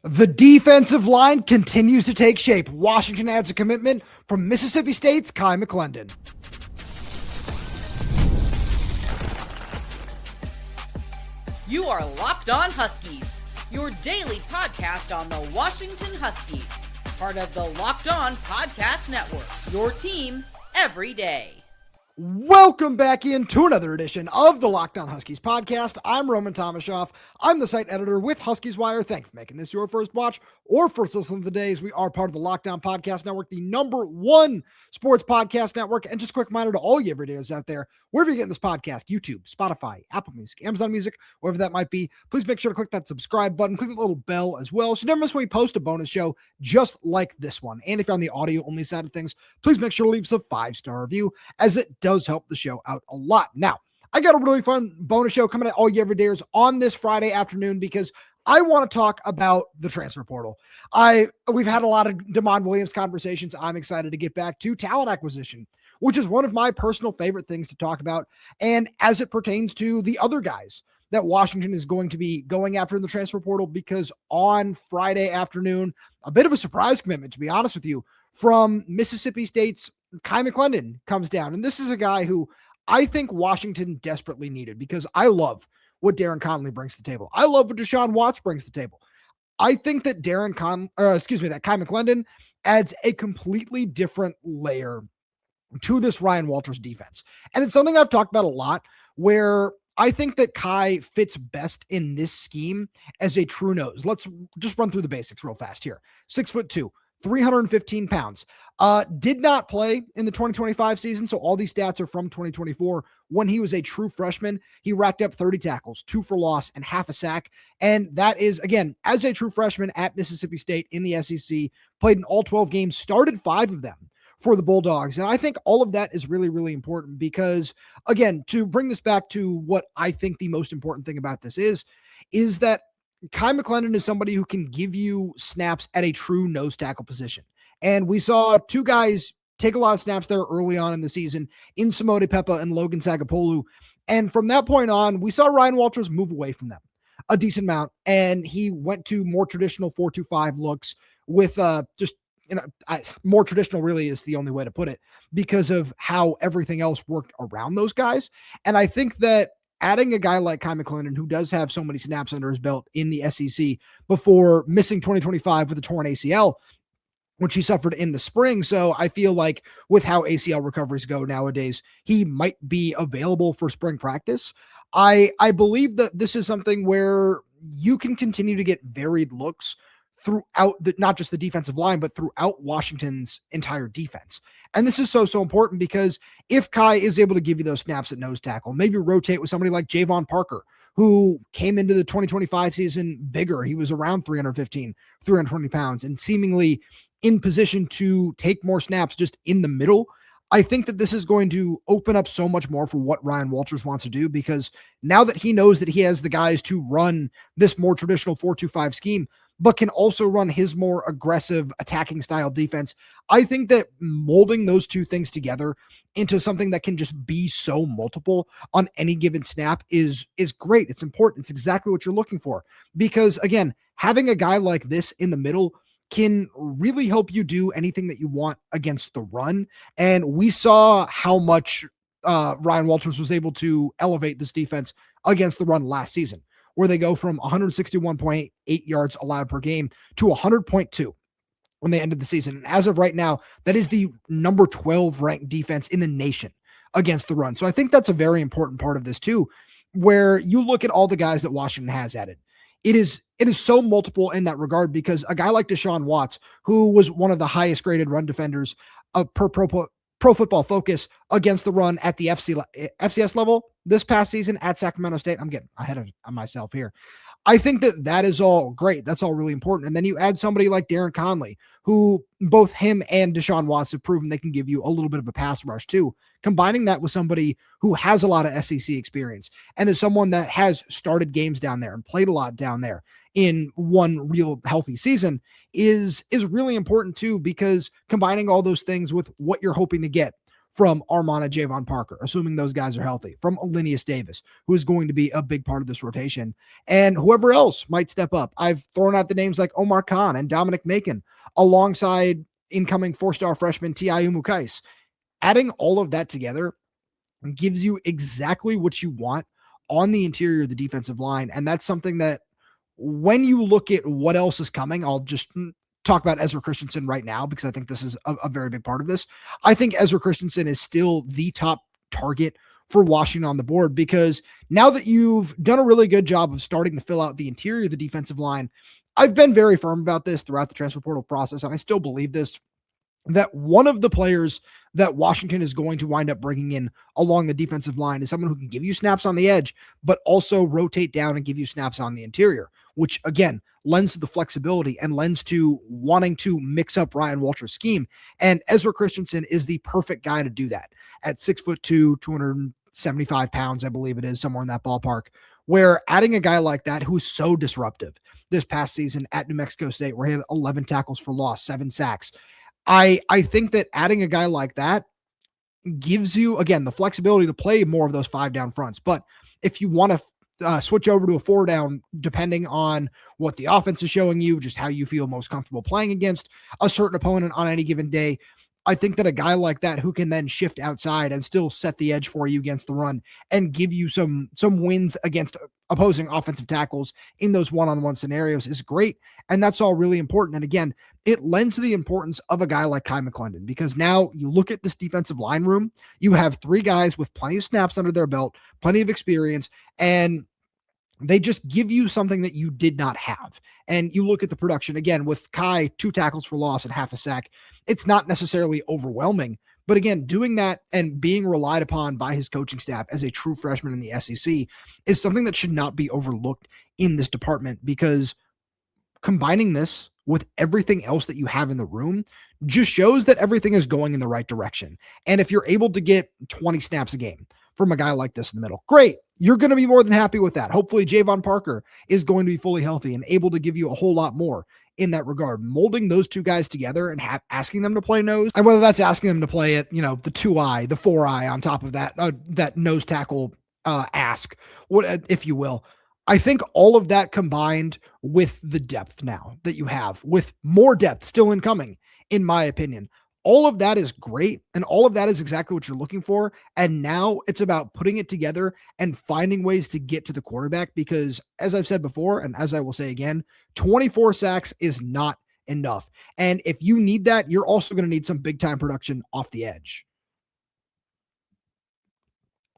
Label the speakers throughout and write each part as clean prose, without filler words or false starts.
Speaker 1: The defensive line continues to take shape. Washington adds a commitment from Mississippi State's Kai McClendon.
Speaker 2: You are Locked On Huskies, your daily podcast on the Washington Huskies, part of the Locked On Podcast Network, your team every day.
Speaker 1: Welcome back into another edition of the Locked On Huskies podcast. I'm Roman Tomashoff. I'm the site editor with Huskies Wire. Thanks for making this your first watch or first listen of the day, as we are part of the Locked On Podcast Network, the #1 sports podcast network. And just a quick reminder to all you everydayers out there, wherever you're getting this podcast, YouTube, Spotify, Apple Music, Amazon Music, wherever that might be, please make sure to click that subscribe button, click the little bell as well, so you never miss when we post a bonus show just like this one. And if you're on the audio only side of things, please make sure to leave us a 5-star review, as it does help the show out a lot. Now, I got a really fun bonus show coming at all you everydayers on this Friday afternoon, because I want to talk about the transfer portal. We've had a lot of DeMond Williams conversations. I'm excited to get back to talent acquisition, which is one of my personal favorite things to talk about. And as it pertains to the other guys that Washington is going to be going after in the transfer portal, because on Friday afternoon, a bit of a surprise commitment, to be honest with you, from Mississippi State's Kai McClendon comes down. And this is a guy who I think Washington desperately needed, because I love what Darin Conley brings to the table. I love what Deshaun Watts brings to the table. I think that that Kai McClendon adds a completely different layer to this Ryan Walters defense. And it's something I've talked about a lot, where I think that Kai fits best in this scheme as a true nose. Let's just run through the basics real fast here. 6'2", 315 pounds. Did not play in the 2025 season, so all these stats are from 2024. When he was a true freshman, he racked up 30 tackles, 2 for loss, and half a sack. And that is, again, as a true freshman at Mississippi State in the SEC, played in all 12 games, started 5 of them for the Bulldogs. And I think all of that is really, really important, because, again, to bring this back to what I think the most important thing about this is that Kai McClendon is somebody who can give you snaps at a true nose tackle position. And we saw 2 guys take a lot of snaps there early on in the season, in Simone Peppa and Logan Sagapolu. And from that point on, we saw Ryan Walters move away from them a decent amount, and he went to more traditional 4-2-5 looks with more traditional really is the only way to put it, because of how everything else worked around those guys. And I think that adding a guy like Kai McClendon, who does have so many snaps under his belt in the SEC before missing 2025 with a torn ACL, which he suffered in the spring. So I feel like with how ACL recoveries go nowadays, he might be available for spring practice. I believe that this is something where you can continue to get varied looks throughout not just the defensive line, but throughout Washington's entire defense. And this is so important, because if Kai is able to give you those snaps at nose tackle, maybe rotate with somebody like Javon Parker, who came into the 2025 season bigger. He was around 315, 320 pounds, and seemingly in position to take more snaps just in the middle. I think that this is going to open up so much more for what Ryan Walters wants to do, because now that he knows that he has the guys to run this more traditional 4-2-5 scheme, but can also run his more aggressive attacking style defense, I think that molding those two things together into something that can just be so multiple on any given snap is great. It's important. It's exactly what you're looking for, because, again, having a guy like this in the middle can really help you do anything that you want against the run. And we saw how much Ryan Walters was able to elevate this defense against the run last season, where they go from 161.8 yards allowed per game to 100.2 when they ended the season. And as of right now, that is the number 12 ranked defense in the nation against the run. So I think that's a very important part of this too, where you look at all the guys that Washington has added. It is so multiple in that regard, because a guy like Deshaun Watts, who was one of the highest graded run defenders per Pro Football Focus against the run at the FCS level this past season at Sacramento State. I'm getting ahead of myself here. I think that is all great. That's all really important. And then you add somebody like Darin Conley, who both him and Deshaun Watts have proven they can give you a little bit of a pass rush too. Combining that with somebody who has a lot of SEC experience and is someone that has started games down there and played a lot down there in one real healthy season is really important too, because combining all those things with what you're hoping to get from Armon and Javon Parker, assuming those guys are healthy, from Alinius Davis, who is going to be a big part of this rotation, and whoever else might step up. I've thrown out the names like Omar Khan and Dominic Macon alongside incoming four-star freshman T.I. Umukais. Adding all of that together gives you exactly what you want on the interior of the defensive line. And that's something that when you look at what else is coming, I'll just talk about Ezra Christensen right now, because I think this is a very big part of this. I think Ezra Christensen is still the top target for Washington on the board, because now that you've done a really good job of starting to fill out the interior of the defensive line, I've been very firm about this throughout the transfer portal process, and I still believe this, that one of the players that Washington is going to wind up bringing in along the defensive line is someone who can give you snaps on the edge, but also rotate down and give you snaps on the interior, which again lends to the flexibility and lends to wanting to mix up Ryan Walter's scheme. And Ezra Christensen is the perfect guy to do that at 6'2", 275 pounds, I believe it is, somewhere in that ballpark, where adding a guy like that who's so disruptive this past season at New Mexico State, where he had 11 tackles for loss, 7 sacks. I think that adding a guy like that gives you, again, the flexibility to play more of those 5 down fronts. But if you want to switch over to a 4 down, depending on what the offense is showing you, just how you feel most comfortable playing against a certain opponent on any given day, I think that a guy like that who can then shift outside and still set the edge for you against the run and give you some wins against opposing offensive tackles in those one-on-one scenarios is great. And that's all really important. And again, it lends to the importance of a guy like Kai McClendon, because now you look at this defensive line room, you have 3 guys with plenty of snaps under their belt, plenty of experience, and they just give you something that you did not have. And you look at the production again with Kai, 2 tackles for loss and half a sack. It's not necessarily overwhelming, but again, doing that and being relied upon by his coaching staff as a true freshman in the SEC is something that should not be overlooked in this department, because combining this with everything else that you have in the room just shows that everything is going in the right direction. And if you're able to get 20 snaps a game from a guy like this in the middle, great. You're going to be more than happy with that. Hopefully Javon Parker is going to be fully healthy and able to give you a whole lot more in that regard. Molding those 2 guys together and asking them to play nose, and whether that's asking them to play it, the 2-eye, the 4-eye on top of that, that nose tackle ask, what, if you will. I think all of that combined with the depth now that you have, with more depth still incoming, in my opinion, all of that is great. And all of that is exactly what you're looking for. And now it's about putting it together and finding ways to get to the quarterback, because as I've said before, and as I will say again, 24 sacks is not enough. And if you need that, you're also going to need some big time production off the edge.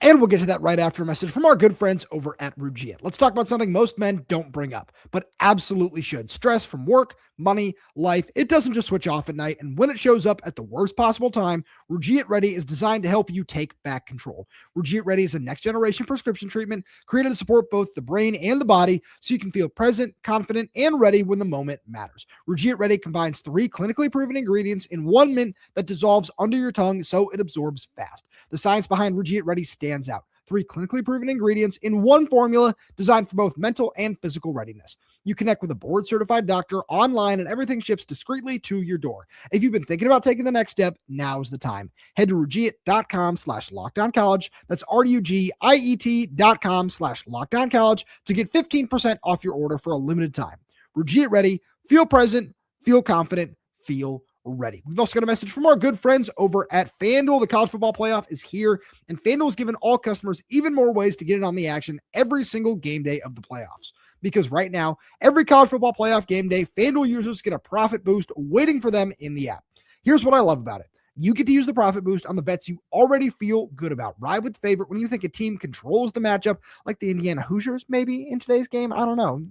Speaker 1: And we'll get to that right after a message from our good friends over at Rugiet. Let's talk about something most men don't bring up, but absolutely should. Stress from work, money, life. It doesn't just switch off at night. And when it shows up at the worst possible time, Rugiet Ready is designed to help you take back control. Rugiet Ready is a next generation prescription treatment created to support both the brain and the body, so you can feel present, confident, and ready when the moment matters. Rugiet Ready combines 3 clinically proven ingredients in 1 mint that dissolves under your tongue so it absorbs fast. The science behind Rugiet Ready stands out. 3 clinically proven ingredients in 1 formula designed for both mental and physical readiness. You connect with a board-certified doctor online, and everything ships discreetly to your door. If you've been thinking about taking the next step, now's the time. Head to Rugiet.com/LockedOnCollege. That's RUGIET.com/LockedOnCollege to get 15% off your order for a limited time. Rugiet Ready. Feel present, feel confident, feel ready. We've also got a message from our good friends over at FanDuel. The college football playoff is here, and FanDuel has given all customers even more ways to get in on the action every single game day of the playoffs. Because right now, every college football playoff game day, FanDuel users get a profit boost waiting for them in the app. Here's what I love about it. You get to use the profit boost on the bets you already feel good about. Ride with the favorite when you think a team controls the matchup, like the Indiana Hoosiers maybe in today's game. I don't know.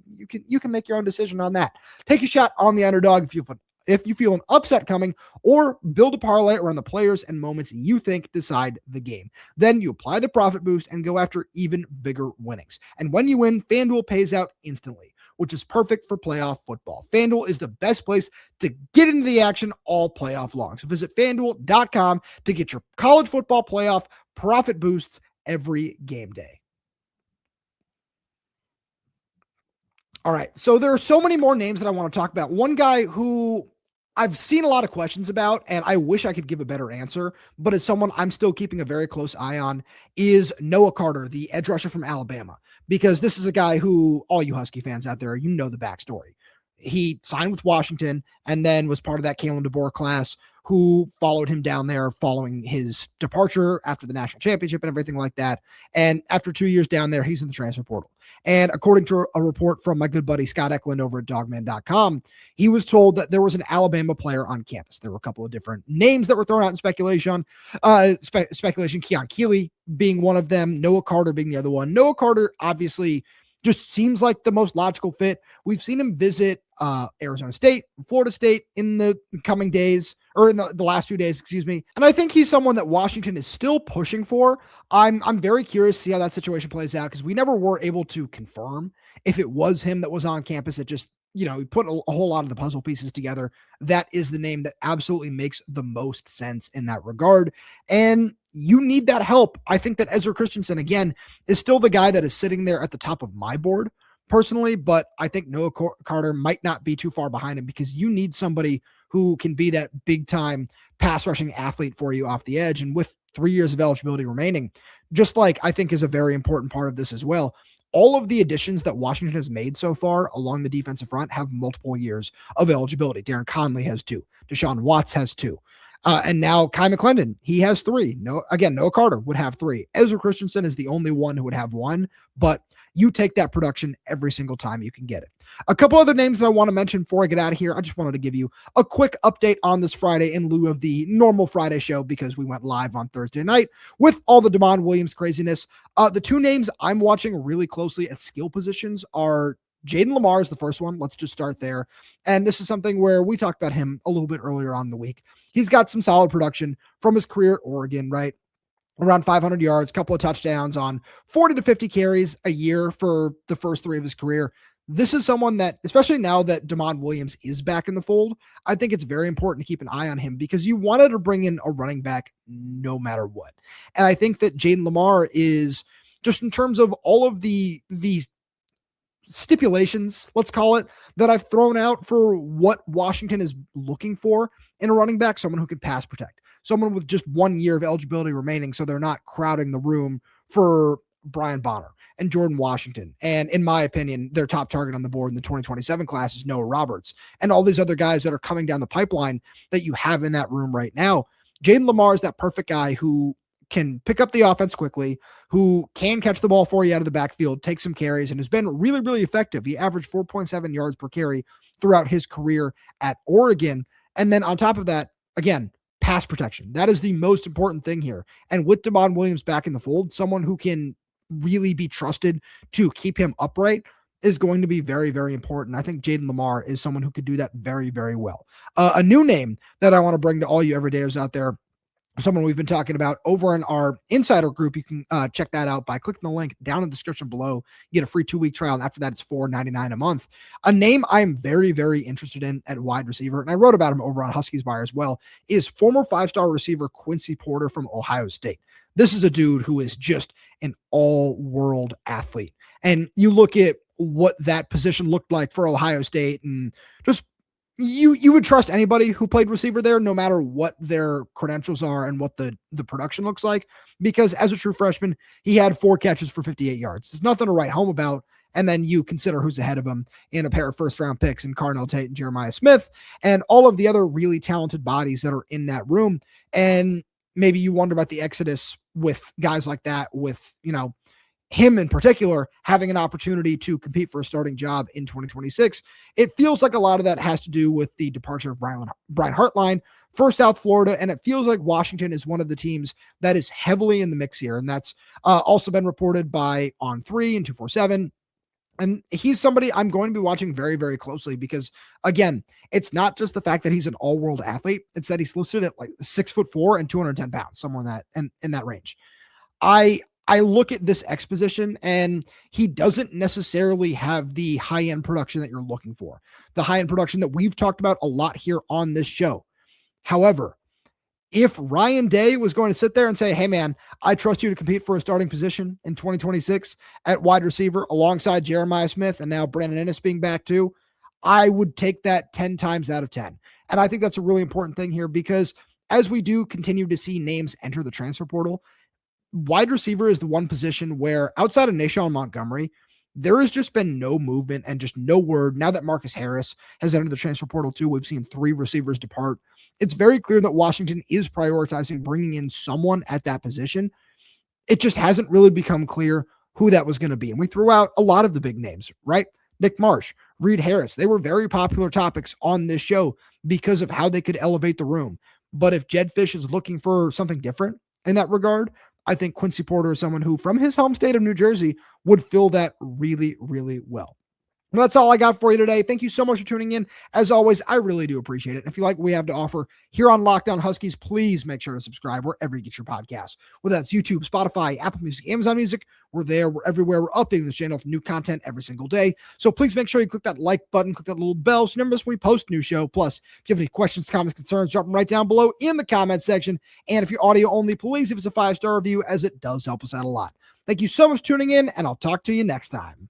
Speaker 1: You can make your own decision on that. Take a shot on the underdog if you feel an upset coming, or build a parlay around the players and moments you think decide the game. Then you apply the profit boost and go after even bigger winnings. And when you win, FanDuel pays out instantly, which is perfect for playoff football. FanDuel is the best place to get into the action all playoff long. So visit FanDuel.com to get your college football playoff profit boosts every game day. All right, so there are so many more names that I want to talk about. One guy who I've seen a lot of questions about, and I wish I could give a better answer, but as someone I'm still keeping a very close eye on, is Noah Carter, the edge rusher from Alabama, because this is a guy who, all you Husky fans out there, you know the backstory. He signed with Washington and then was part of that Kalen DeBoer class who followed him down there following his departure after the national championship and everything like that. And after 2 years down there, he's in the transfer portal. And according to a report from my good buddy Scott Eklund over at dogman.com, he was told that there was an Alabama player on campus. There were a couple of different names that were thrown out in speculation. Keon Keeley being one of them, Noah Carter being the other one. Noah Carter obviously just seems like the most logical fit. We've seen him visit Arizona State, Florida State in the coming days, or in the last few days, excuse me. And I think he's someone that Washington is still pushing for. I'm very curious to see how that situation plays out, because we never were able to confirm if it was him that was on campus. It just, we put a whole lot of the puzzle pieces together. That is the name that absolutely makes the most sense in that regard. And you need that help. I think that Ezra Christensen, again, is still the guy that is sitting there at the top of my board personally, but I think Noah Carter might not be too far behind him, because you need somebody who can be that big time pass rushing athlete for you off the edge. And with 3 years of eligibility remaining, just like I think is a very important part of this as well, all of the additions that Washington has made so far along the defensive front have multiple years of eligibility. Darin Conley has 2. DeSean Watts has 2. And now Kai McClendon, he has 3. Noah Carter would have 3. Ezra Christensen is the only one who would have 1, but you take that production every single time you can get it. A couple other names that I want to mention before I get out of here. I just wanted to give you a quick update on this Friday in lieu of the normal Friday show, because we went live on Thursday night with all the Damon Williams craziness. The 2 names I'm watching really closely at skill positions are Jayden Limar is the first one. Let's just start there. And this is something where we talked about him a little bit earlier on in the week. He's got some solid production from his career at Oregon, right? Around 500 yards, couple of touchdowns on 40 to 50 carries a year for the first 3 of his career. This is someone that, especially now that Damon Williams is back in the fold, I think it's very important to keep an eye on him, because you wanted to bring in a running back no matter what. And I think that Jayden Limar is, just in terms of all of the stipulations, let's call it, that I've thrown out for what Washington is looking for in a running back, someone who can pass protect, someone with just 1 year of eligibility remaining, so they're not crowding the room for Brian Bonner and Jordan Washington. And in my opinion, their top target on the board in the 2027 class is Noah Roberts, and all these other guys that are coming down the pipeline that you have in that room right now. Jayden Limar is that perfect guy who can pick up the offense quickly, who can catch the ball for you out of the backfield, take some carries, and has been really, really effective. He averaged 4.7 yards per carry throughout his career at Oregon. And then on top of that, again, pass protection. That is the most important thing here. And with Damon Williams back in the fold, someone who can really be trusted to keep him upright is going to be very, very important. I think Jayden Limar is someone who could do that very, very well. A new name that I want to bring to all you everydayers out there, someone we've been talking about over in our insider group. You can check that out by clicking the link down in the description below. You get a free 2-week trial, and after that, it's $4.99 a month. A name I'm very, very interested in at wide receiver, and I wrote about him over on Huskies Wire as well, is former 5-star receiver Quincy Porter from Ohio State. This is a dude who is just an all-world athlete. And you look at what that position looked like for Ohio State, and just you would trust anybody who played receiver there, no matter what their credentials are and what the production looks like, because as a true freshman, he had 4 catches for 58 yards. There's nothing to write home about. And then you consider who's ahead of him in a pair of first-round picks in Carnell Tate and Jeremiah Smith, and all of the other really talented bodies that are in that room. And maybe you wonder about the exodus with guys like that, with, him in particular having an opportunity to compete for a starting job in 2026. It feels like a lot of that has to do with the departure of Brian Hartline for South Florida. And it feels like Washington is one of the teams that is heavily in the mix here. And that's also been reported by On3 and 247. And he's somebody I'm going to be watching very, very closely, because again, it's not just the fact that he's an all-world athlete. It's that he's listed at like 6'4" and 210 pounds, somewhere in that range. I look at this exposition, and he doesn't necessarily have the high-end production that you're looking for, the high-end production that we've talked about a lot here on this show. However, if Ryan Day was going to sit there and say, hey man, I trust you to compete for a starting position in 2026 at wide receiver alongside Jeremiah Smith, and now Brandon Ennis being back too, I would take that 10 times out of 10. And I think that's a really important thing here because as we do continue to see names enter the transfer portal, wide receiver is the one position where outside of Nashawn Montgomery, there has just been no movement and just no word. Now that Marcus Harris has entered the transfer portal too, we've seen 3 receivers depart. It's very clear that Washington is prioritizing bringing in someone at that position. It just hasn't really become clear who that was going to be. And we threw out a lot of the big names, right? Nick Marsh, Reed Harris. They were very popular topics on this show because of how they could elevate the room. But if Jedd Fisch is looking for something different in that regard, I think Quincy Porter is someone who, from his home state of New Jersey, would fill that really, really well. Well, that's all I got for you today. Thank you so much for tuning in. As always, I really do appreciate it. If you like what we have to offer here on Locked On Huskies, please make sure to subscribe wherever you get your podcasts. Whether that's YouTube, Spotify, Apple Music, Amazon Music, we're there. We're everywhere. We're updating this channel with new content every single day. So please make sure you click that like button, click that little bell so you never miss when we post a new show. Plus, if you have any questions, comments, concerns, drop them right down below in the comment section. And if you're audio only, please give us a 5-star review as it does help us out a lot. Thank you so much for tuning in, and I'll talk to you next time.